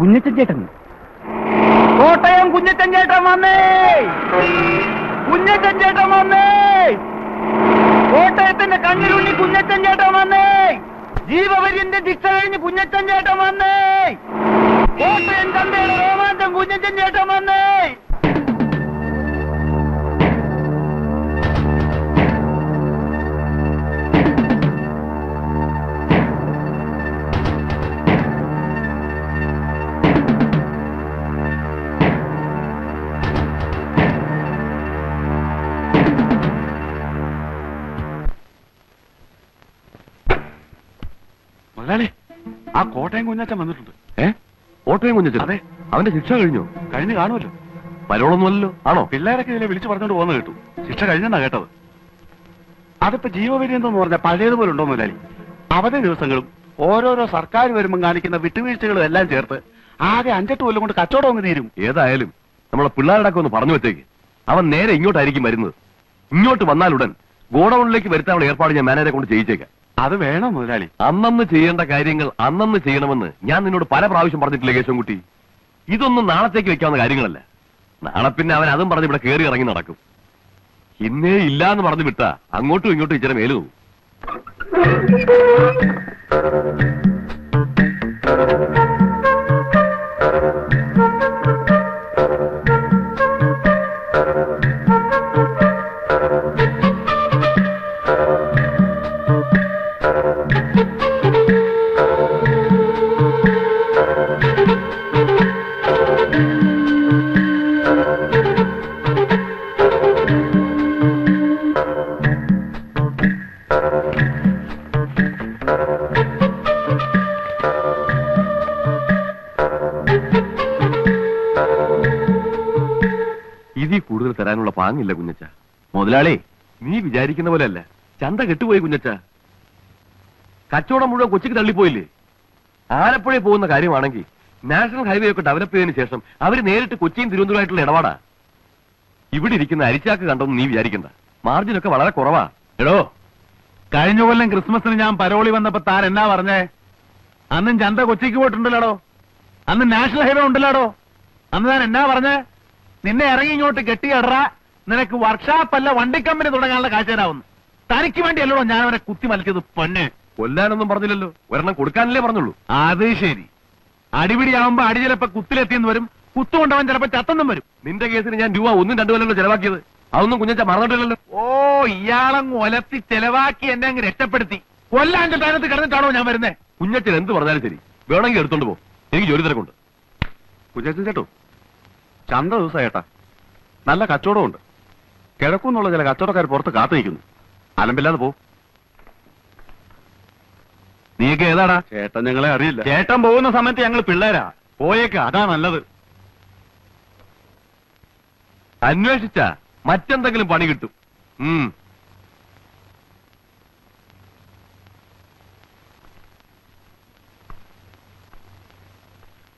കുഞ്ഞച്ചൻ ചേട്ടൻ, കോട്ടയം കുഞ്ഞച്ചൻ ചേട്ടൻ വന്നേ! കുഞ്ഞച്ചൻ ചേട്ടൻ വന്നേ! കോട്ടയത്തിന്റെ കണ്ണിലുണ്ണി കുഞ്ഞച്ചൻ ചേട്ടൻ വന്നേ! ജീവപര്യന്തം ശിക്ഷ കഴിഞ്ഞ് കുഞ്ഞച്ചൻ ചേട്ടൻ വന്നേ! കോട്ടയം ചന്തയുടെ രോമാഞ്ചം കുഞ്ഞച്ചൻ ചേട്ടൻ വന്നേ! ആ കോട്ടയം കുഞ്ഞച്ചൻ വന്നിട്ടുണ്ട്. കോട്ടയം കുഞ്ഞച്ചൻ? അതെ. അവന്റെ ശിക്ഷ കഴിഞ്ഞു കാണുമല്ലോ. പരോളൊന്നുമല്ലോ ആണോ? പിള്ളേരൊക്കെ ഇതിനെ വിളിച്ചു പറഞ്ഞോണ്ട് പോകുന്ന കേട്ടു. ശിക്ഷ കഴിഞ്ഞെന്നാ കേട്ടത്. അതിപ്പോ ജീവപര്യന്തം പറഞ്ഞാൽ പഴയതുപോലെ ഉണ്ടോ മുതലാളി? അവധി ദിവസങ്ങളും ഓരോരോ സർക്കാർ വരുമ്പോൾ കാണിക്കുന്ന വിട്ടുവീഴ്ചകളും എല്ലാം ചേർത്ത് ആകെ 5-8 കൊല്ലം കൊണ്ട് കച്ചവടം ഒന്ന് തീരും. ഏതായാലും നമ്മളെ പിള്ളേരുടെ ഒന്ന് പറഞ്ഞു വെച്ചേക്ക്. അവൻ നേരെ ഇങ്ങോട്ടായിരിക്കും വരുന്നത്. ഇങ്ങോട്ട് വന്നാലുടൻ ഗോഡൌണിലേക്ക് വരുത്താനുള്ള ഏർപ്പാട് ഞാൻ മാനേജറെ കൊണ്ട് ചെയ്യിച്ചേക്കാം. അത് വേണം മുതലാളി. അന്നന്ന് ചെയ്യേണ്ട കാര്യങ്ങൾ അന്നന്ന് ചെയ്യണമെന്ന് ഞാൻ നിന്നോട് പല പ്രാവശ്യം പറഞ്ഞിട്ടില്ലേ കേശവൻകുട്ടി? ഇതൊന്നും നാളത്തേക്ക് വെക്കാവുന്ന കാര്യങ്ങളല്ല. നാളെ പിന്നെ അവൻ അതും പറഞ്ഞ് ഇവിടെ കയറി ഇറങ്ങി നടക്കും. ഇന്നേ ഇല്ലാന്ന് പറഞ്ഞു വിട്ടാ അങ്ങോട്ടും ഇങ്ങോട്ടും ഇച്ചിരി മേലു പോകും. ഇതിൽ കൂടുതൽ തരാനുള്ള പാങ്ങില്ല കുഞ്ഞച്ച. മുതലാളി, നീ വിചാരിക്കുന്ന പോലെയല്ല. ചന്ത കെട്ടുപോയി കുഞ്ഞച്ച. കച്ചവടം മുഴുവൻ കൊച്ചിക്ക് തള്ളിപ്പോയില്ലേ? ആലപ്പുഴയിൽ പോകുന്ന കാര്യമാണെങ്കിൽ നാഷണൽ ഹൈവേ ഒക്കെ ഡെവലപ്പ് ചെയ്തതിനു ശേഷം അവര് നേരിട്ട് കൊച്ചിയും തിരുവനന്തപുരമായിട്ടുള്ള ഇടപാടാ. ഇവിടെ ഇരിക്കുന്ന അരിച്ചാക്ക് കണ്ടൊന്നും നീ വിചാരിക്കണ്ട. മാർജിനൊക്കെ വളരെ കുറവാ. എടോ, കഴിഞ്ഞ കൊല്ലം ക്രിസ്മസിന് ഞാൻ പരോളി വന്നപ്പോ താൻ എന്നാ പറഞ്ഞേ? അന്നും ചന്ത കൊച്ചിക്ക് പോയിട്ടുണ്ടല്ലോ. അന്ന് നാഷണൽ ഹൈവേ ഉണ്ടല്ലോ. അന്ന് താൻ എന്നാ പറഞ്ഞേ? നിന്നെ ഇറങ്ങി ഇങ്ങോട്ട് കെട്ടിയടറാ, നിനക്ക് വർക്ക്ഷോപ്പല്ല വണ്ടിക്കമ്പനി തുടങ്ങാനുള്ള കാശ് തരാവുന്നു. തനിക്ക് വേണ്ടിയല്ലോ ഞാൻ അവനെ കുത്തി മലിച്ചത്. പൊന്നെ, കൊല്ലാനൊന്നും പറഞ്ഞില്ലല്ലോ, ഒരെണ്ണം കൊടുക്കാനല്ലേ പറഞ്ഞുള്ളൂ. അത് ശരി. അടിപിടിയാവുമ്പോ അടി ചിലപ്പോ കുത്തിലെത്തിയെന്ന് വരും, കുത്തുകൊണ്ടവൻ ചിലപ്പോ ചത്തെന്നും വരും. നിന്റെ കേസിന് ഞാൻ രൂപ 1-2 കൊല്ലല്ലോ ചെലവാക്കിയത്. അതൊന്നും കുഞ്ഞച്ച മറന്നിട്ടില്ലല്ലോ. ഓ, ഇയാളങ്ങ് ഒലത്തി ചെലവാക്കി എന്നെ അങ്ങ് രക്ഷപ്പെടുത്തി. കൊല്ലാൻ സ്ഥാനത്ത് കിടന്നിട്ടാണോ ഞാൻ വരുന്നേ? കുഞ്ഞച്ചൻ എന്ത് പറഞ്ഞാലും ശരി, വേണമെങ്കിൽ എടുത്തോണ്ട് പോ. എനിക്ക് ജോലി തിരക്കുണ്ട്. കുഞ്ഞച്ചൻ ചേട്ടോ, ചന്ത ദിവസം ഏട്ടാ, നല്ല കച്ചവടമുണ്ട്. കിഴക്കുന്നുള്ള ചില കച്ചവടക്കാർ പുറത്ത് കാത്തു നിൽക്കുന്നു. അലമ്പില്ലാതെ പോ. നീയൊക്കെ ഏതാടാ? ചേട്ടൻ ഞങ്ങളെ അറിയില്ല. ചേട്ടൻ പോകുന്ന സമയത്ത് ഞങ്ങൾ പിള്ളേരാ. പോയേക്ക, അതാ നല്ലത്. അന്വേഷിച്ച മറ്റെന്തെങ്കിലും പണി കിട്ടും.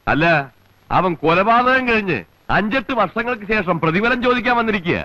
അല്ല, അവൻ കൊലപാതകം കഴിഞ്ഞ് 5-8 വർഷങ്ങൾക്ക് ശേഷം പ്രതിഫലം ചോദിക്കാൻ വന്നിരിക്കുക.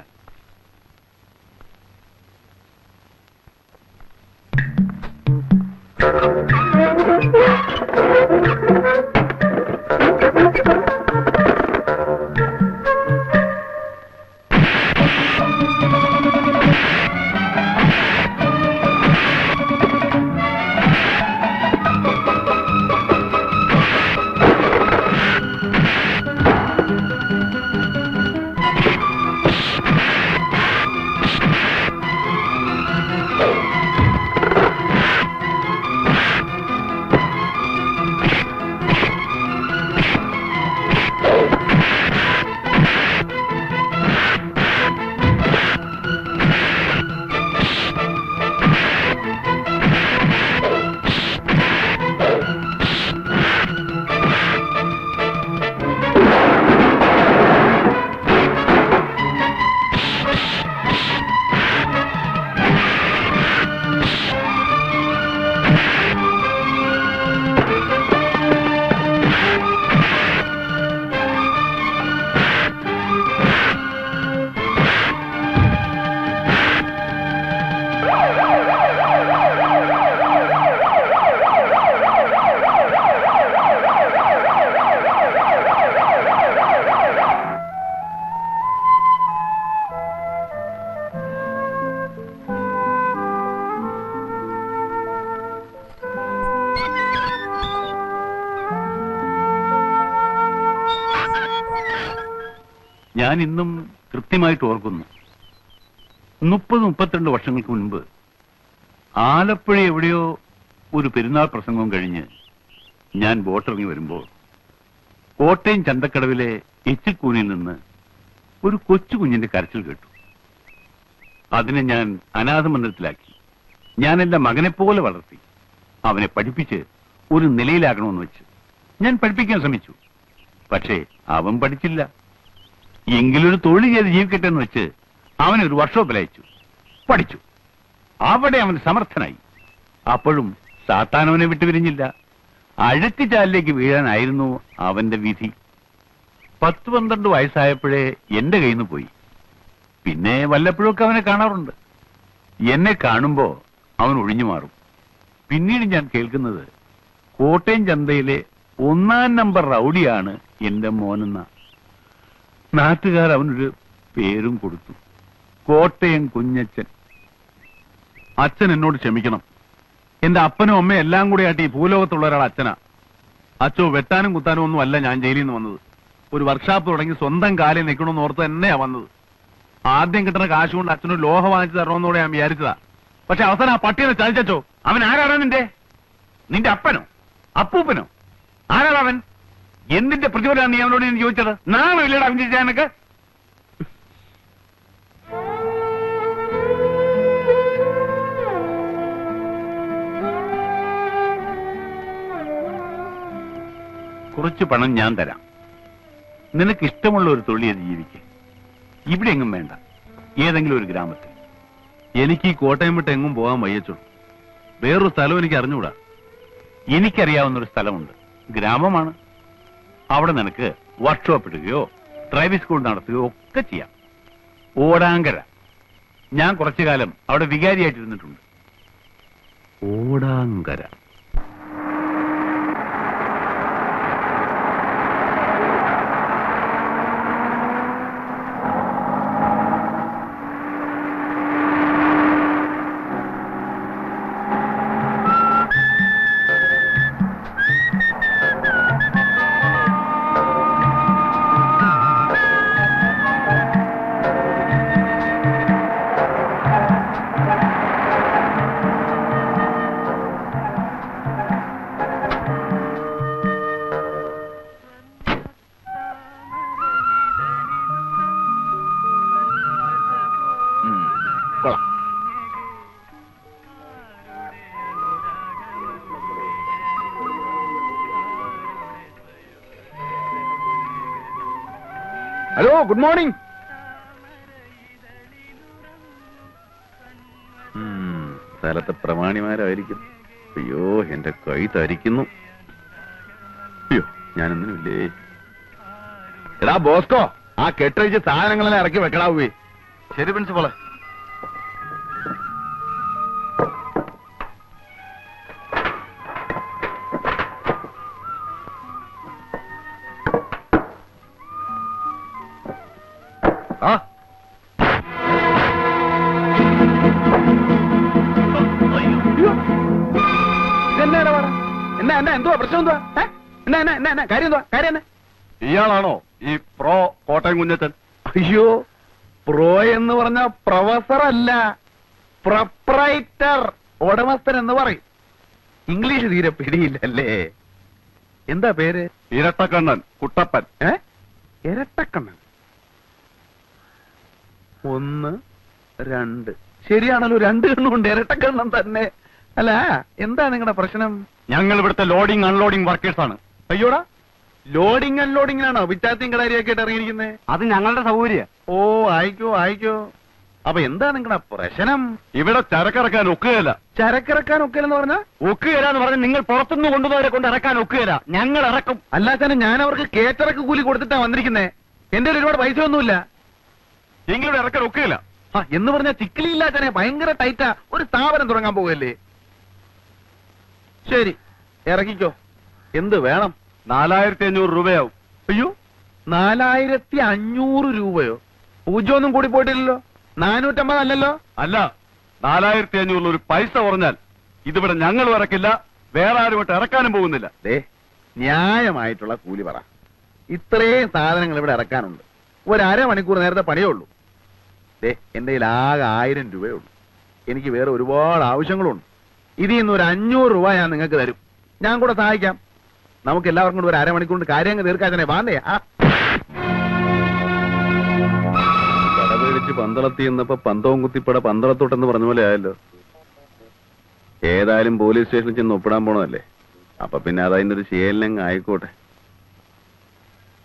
ഞാൻ ഇന്നും കൃത്യമായിട്ട് ഓർക്കുന്നു. 30-32 വർഷങ്ങൾക്ക് മുൻപ് ആലപ്പുഴ എവിടെയോ ഒരു പെരുന്നാൾ പ്രസംഗവും കഴിഞ്ഞ് ഞാൻ ബോട്ടിറങ്ങി വരുമ്പോൾ കോട്ടയം ചന്തക്കടവിലെ എച്ചിക്കൂനിൽ നിന്ന് ഒരു കൊച്ചു കുഞ്ഞിന്റെ കരച്ചിൽ കേട്ടു. അതിനെ ഞാൻ അനാഥമന്ദിരത്തിലാക്കി. ഞാൻ എന്റെ മകനെപ്പോലെ വളർത്തി. അവനെ പഠിപ്പിച്ച് ഒരു നിലയിലാക്കണമെന്ന് വെച്ച് ഞാൻ പഠിപ്പിക്കാൻ ശ്രമിച്ചു. പക്ഷേ അവൻ പഠിച്ചില്ല. എങ്കിലൊരു തൊഴിൽ ചെയ്ത് ജീവിക്കട്ടെ എന്ന് വെച്ച് അവനൊരു വർക്ക്ഷോപ്പിൽ അയച്ചു. പഠിച്ചു. അവിടെ അവൻ സമർത്ഥനായി. അപ്പോഴും സാത്താൻ അവനെ വിട്ടുപിരിഞ്ഞില്ല. അഴുക്കുചാലിലേക്ക് വീഴാനായിരുന്നു അവന്റെ വിധി. 10-12 വയസ്സായപ്പോഴേ എന്റെ കയ്യിൽ നിന്ന് പോയി. പിന്നെ വല്ലപ്പോഴൊക്കെ അവനെ കാണാറുണ്ട്. എന്നെ കാണുമ്പോ അവൻ ഒഴിഞ്ഞു മാറും. പിന്നീട് ഞാൻ കേൾക്കുന്നത് കോട്ടയം ചന്തയിലെ 1-ാം നമ്പർ റൗഡിയാണ് എന്റെ മോനെന്ന. നാട്ടുകാർ അവനൊരു പേരും കൊടുത്തു, കോട്ടയം കുഞ്ഞച്ചൻ. അച്ഛൻ എന്നോട് ക്ഷമിക്കണം. എന്റെ അപ്പനും അമ്മയും എല്ലാം കൂടെ ആയിട്ട് ഈ ഭൂലോകത്തുള്ള ഒരാൾ അച്ഛനാ. അച്ഛോ വെട്ടാനും കുത്താനും ഒന്നും അല്ല ഞാൻ ജയിലിൽ നിന്ന് വന്നത്. ഒരു വർക്ക്ഷോപ്പ് തുടങ്ങി സ്വന്തം കാലിൽ നിൽക്കണമെന്ന് ഓർത്ത് തന്നെയാ വന്നത്. ആദ്യം കിട്ടുന്ന കാശ് കൊണ്ട് അച്ഛനൊരു ലോഹ വാങ്ങിച്ചു തരണമെന്നോടെ ഞാൻ വിചാരിച്ചതാ. പക്ഷെ അവസാനം ആ പട്ടിയെ ചതിച്ചോ. അവൻ ആരാണ്? നിന്റെ അപ്പനോ അപ്പൂപ്പനോ? ആരാണ് അവൻ? എന്തിന്റെ പ്രതിഫലമാണ് നീ അവനോട് ഞാൻ ചോദിച്ചത്? നാളെ ഇല്ലടാ അവൻ ചെയ്യാനൊക്കെ. കുറച്ച് പണം ഞാൻ തരാം. നിനക്ക് ഇഷ്ടമുള്ള ഒരു തൊഴിൽ ചെയ്ത് ജീവിക്ക്. ഇവിടെ എങ്ങും വേണ്ട, ഏതെങ്കിലും ഒരു ഗ്രാമത്തിൽ. എനിക്ക് ഈ കോട്ടയം വിട്ട് എങ്ങും പോകാൻ വയ്യച്ചുള്ളൂ. വേറൊരു സ്ഥലം എനിക്ക് അറിഞ്ഞുകൂടാ. എനിക്കറിയാവുന്നൊരു സ്ഥലമുണ്ട്, ഗ്രാമമാണ്. അവിടെ നിനക്ക് വർക്ക്ഷോപ്പ് ഇടുകയോ ഡ്രൈവിംഗ് സ്കൂൾ നടത്തുകയോ ഒക്കെ ചെയ്യാം. ഓടാങ്കര. ഞാൻ കുറച്ചു കാലം അവിടെ വികാരിയായിട്ടിരുന്നിട്ടുണ്ട്. ഓടാങ്കര. Hello, good morning. സ്ഥലത്തെ പ്രമാണിമാരായിരിക്കും. അയ്യോ, എന്റെ കൈ തരിക്കുന്നു. അയ്യോ, ഞാനൊന്നിനുമില്ലേ. എടാ ബോസ്കോ, ആ കെട്ടഴിച്ച് സാധനങ്ങളെല്ലാം ഇറക്കി വെക്കടാവേ. ശരി പ്രിൻസിപ്പളെ. ആ എന്തുവാ പ്രശ്നം? എന്തുവാ കാര്യം? കാര്യം ഇയാളാണോ ഈ പ്രോ കോട്ടയം കുഞ്ഞച്ചൻ? അയ്യോ, പ്രോ എന്ന് പറഞ്ഞ പ്രൊഫസർ അല്ല, പ്രൊപ്രൈറ്റർ, ഉടമസ്ഥൻ എന്ന് പറയും. ഇംഗ്ലീഷ് തീരെ പിടിയില്ലല്ലേ. എന്താ പേര്? ഇരട്ടക്കണ്ണൻ കുട്ടപ്പൻ. ഇരട്ടക്കണ്ണൻ 1, 2. ശരിയാണല്ലോ, 2 കണ്ണുണ്ട്. ഇരട്ടക്കണ്ണൻ തന്നെ. അല്ല, എന്താ നിങ്ങളുടെ പ്രശ്നം? ഞങ്ങൾ ഇവിടുത്തെ ലോഡിംഗ് അൺലോഡിംഗ് വർക്കേഴ്സ് ആണ്. അയ്യോടാ, ലോഡിംഗ് അൺലോഡിംഗിനാണോ വിറ്റാത്തിയും കടാരിയൊക്കെ ആയിട്ട് ഇറങ്ങിയിരിക്കുന്നത്? അത് ഞങ്ങളുടെ സൗകര്യം. ഓ, ആയിക്കോ. അപ്പൊ എന്താ നിങ്ങളുടെ പ്രശ്നം? ഇവിടെ ചരക്കിറക്കാൻ ഒക്കുകയില്ല. ചരക്കിറക്കാൻ ഒക്കുകയില്ലെന്ന് പറഞ്ഞാൽ? ഒക്കുകയില്ല എന്ന് പറഞ്ഞാൽ നിങ്ങൾ പുറത്തുനിന്ന് കൊണ്ടുവന്നവരെ കൊണ്ട് ഇറക്കാൻ ഒക്കുകയില്ല. ഞങ്ങൾ ഇറക്കും. അല്ലാതെ ഞാൻ അവർക്ക് കേറ്ററക്ക് കൂലി കൊടുത്തിട്ടാ വന്നിരിക്കുന്നേ. എന്റെ ഒരുപാട് പൈസ ഒന്നുമില്ല. എങ്കിലും ഇറക്കാൻ ഒക്കുകയില്ല എന്ന് പറഞ്ഞാൽ ചിക്കിലിയില്ലാത്തനെ ഭയങ്കര ടൈറ്റാ. ഒരു സ്ഥാപനം തുടങ്ങാൻ പോകല്ലേ. ശരി, ഇറക്കിക്കോ. എന്ത് വേണം? 4500 രൂപയാവും. അയ്യോ, 4500 രൂപയോ? പൂജ്യമൊന്നും കൂടി പോയിട്ടില്ലല്ലോ. 450 അല്ലല്ലോ? അല്ല, 4500 ഒരു പൈസ കുറഞ്ഞാൽ ഇതിവിടെ ഞങ്ങൾ ഇറക്കില്ല, വേറെ ആരും ഇട്ട് ഇറക്കാനും പോകുന്നില്ല. ന്യായമായിട്ടുള്ള കൂലി പറ. ഇത്രയും സാധനങ്ങൾ ഇവിടെ ഇറക്കാനുണ്ട്. ഒരു അരമണിക്കൂർ നേരത്തെ പണിയേ ഉള്ളൂ. എന്റെ കയ്യിൽ ആകെ 1000 രൂപയേ ഉള്ളൂ. എനിക്ക് വേറെ ഒരുപാട് ആവശ്യങ്ങളുണ്ട്. ഇതിൽ നിന്ന് ഒരു 500 രൂപ ഞാൻ നിങ്ങൾക്ക് തരും. ഞാൻ കൂടെ സഹായിക്കാം. നമുക്ക് എല്ലാവർക്കും കൂടെ ഒരു അരമണിക്കൂറിന്റെ കാര്യം തീർക്കാതെ വാന്നേ. കടപേടിച്ച് പന്തളത്തി എന്നപ്പോ പന്തവും കുത്തിപ്പട പന്തളത്തോട്ടെന്ന് പറഞ്ഞ പോലെ ആയല്ലോ. ഏതായാലും പോലീസ് സ്റ്റേഷനിൽ ചെന്ന് ഒപ്പിടാൻ പോണതല്ലേ. അപ്പൊ പിന്നെ അതതിന്റെ ഒരു ശീലങ്ങ് ആയിക്കോട്ടെ.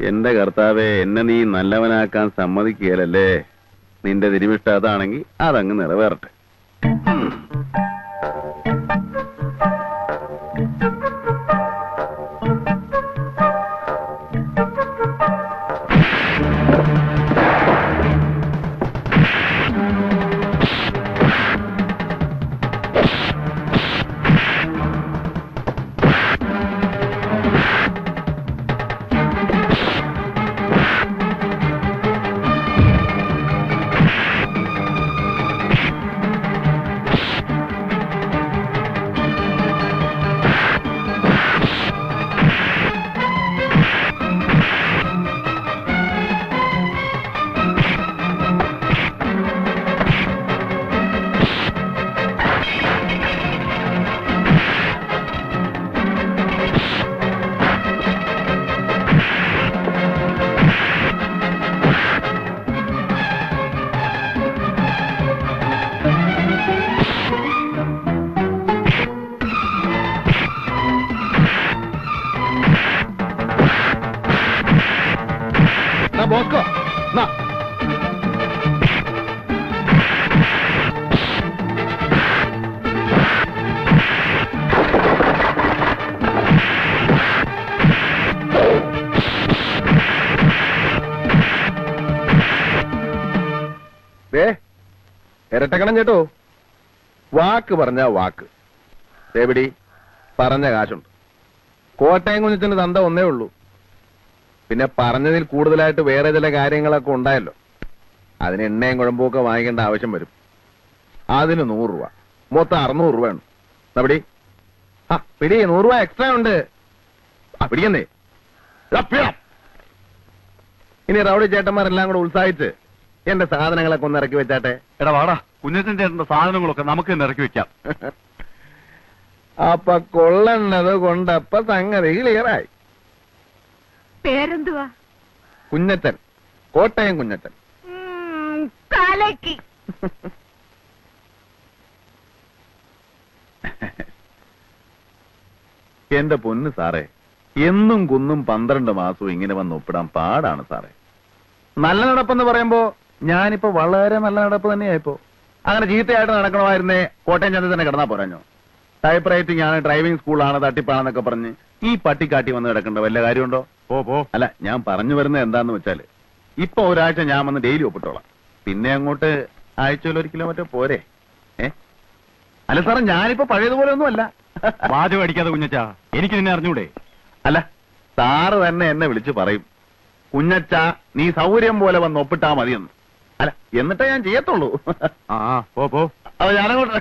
എന്റെ കർത്താവെ, എന്നെ നീ നല്ലവനാക്കാൻ സമ്മതിക്കുകയല്ലേ. നിന്റെ തിരുമിഷ്ട അതാണെങ്കിൽ അതങ്ങ് നിറവേറട്ടെ. ബോസ്കോ, ഇരട്ടക്കണം ചേട്ടോ. വാക്ക് പറഞ്ഞ വാക്ക്. എവിടെ പറഞ്ഞ കാശുണ്ട്. കോട്ടയം കുഞ്ഞിന്റെ തന്ത ഒന്നേ ഉള്ളൂ. പിന്നെ പറഞ്ഞതിൽ കൂടുതലായിട്ട് വേറെ ചില കാര്യങ്ങളൊക്കെ ഉണ്ടായല്ലോ. അതിന് എണ്ണയും കുഴമ്പൊക്കെ വാങ്ങിക്കേണ്ട ആവശ്യം വരും. അതിന് 100 രൂപ, മൊത്തം 600 രൂപ ഉണ്ട്. പിടി, പിടി, 100 രൂപ എക്സ്ട്രാ ഉണ്ട്. പിടിക്കുന്നേ. ഇനി റൗഡി ചേട്ടന്മാരെല്ലാം കൂടെ ഉത്സാഹിച്ച് എന്റെ സാധനങ്ങളൊക്കെ ഒന്ന് ഇറക്കി വെച്ചാട്ടെ. എടാ വാടാ, കുഞ്ഞച്ചൻ ചേട്ടന്റെ സാധനങ്ങളൊക്കെ നമുക്ക് തന്നെ ഇറക്കി വെക്കാം. അപ്പൊ കൊള്ളണത് കൊണ്ടപ്പ സംഗതി ക്ലിയറായി. പേരെന്തുവാ? കുഞ്ഞച്ചൻ, കോട്ടയം കുഞ്ഞച്ചൻ. കാലക്കി. എന്റെ പൊന്ന് സാറേ, എന്നും കുന്നും 12 മാസവും ഇങ്ങനെ വന്ന് ഒപ്പിടാൻ പാടാണ് സാറേ. നല്ല നടപ്പെന്ന് പറയുമ്പോ ഞാനിപ്പോ വളരെ നല്ല നടപ്പ് തന്നെയായിപ്പോ. അങ്ങനെ ചീത്തയായിട്ട് നടക്കണമായിരുന്നേ കോട്ടയം ചന്ത തന്നെ കിടന്നാ പോരാഞ്ഞോ. ടൈപ്പ് റൈറ്റിംഗ് ആണ്, ഡ്രൈവിംഗ് സ്കൂളാണ്, തട്ടിപ്പാണെന്നൊക്കെ പറഞ്ഞ് ഈ പട്ടിക്കാട്ടി വന്ന് കിടക്കേണ്ട വല്ല കാര്യമുണ്ടോ? അല്ല, ഞാൻ പറഞ്ഞു വരുന്നത് എന്താന്ന് വെച്ചാല്, ഇപ്പൊ ഒരാഴ്ച ഞാൻ വന്ന് ഡെയിലി ഒപ്പിട്ടോളാം. പിന്നെ അങ്ങോട്ട് ആഴ്ചയിൽ 1 കിലോമീറ്റർ പോരെ. അല്ല സാറേ, ഞാനിപ്പോ പഴയതുപോലെ ഒന്നും അല്ല. വാചകം അടിക്കാതെ കുഞ്ഞച്ചാ, എനിക്ക് നിന്നെ അറിഞ്ഞൂടെ? അല്ല, സാറ് തന്നെ എന്നെ വിളിച്ചു പറയും, കുഞ്ഞച്ച നീ സൗകര്യം പോലെ വന്ന് ഒപ്പിട്ടാ മതിയെന്ന്. അല്ല, എന്നിട്ടേ ഞാൻ ചെയ്യത്തുള്ളൂ. പോ